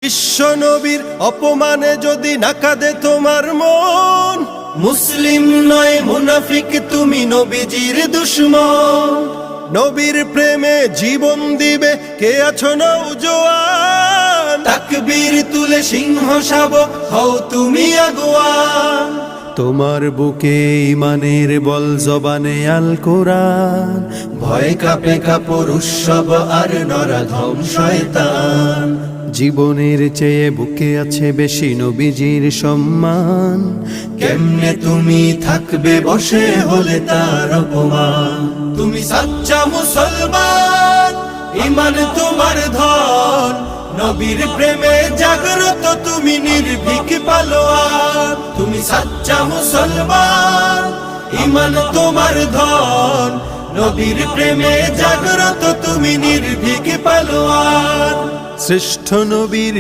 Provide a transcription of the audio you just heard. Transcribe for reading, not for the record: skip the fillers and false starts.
বিশ্ব নবীর অপমানে যদি না কাঁদে তোমার মন, মুসলিম নয় মুনাফিক তুমি নবীজির দুশমন। নবীর প্রেমে জীবন দিবে কে আছো নওজোয়ান, তাকবীর তুলে সিংহ শাবক হও তুমি আগুয়ান। তোমার বুকে ইমানের বল জবানে আল কোরআন, ভয় কাঁপে কাপড় উৎসব আর নরাধম শয়তান। জীবনের চেয়ে বুকে আছে বেশি নবীজির সম্মান, কেমনে তুমি থাকবে বসে হলে তার অপমান। তুমি সাচ্চা মুসলমান, ইমান তোমার ধন, নবীর প্রেমে জাগ্রত তুমি নির্ভীক পালোয়ান। তুমি সাচ্চা মুসলমান, ইমান তোমার ধন, নবীর প্রেমে জাগ্রত তুমি নির্ভীক পালোয়ান। শ্রেষ্ঠ নবীর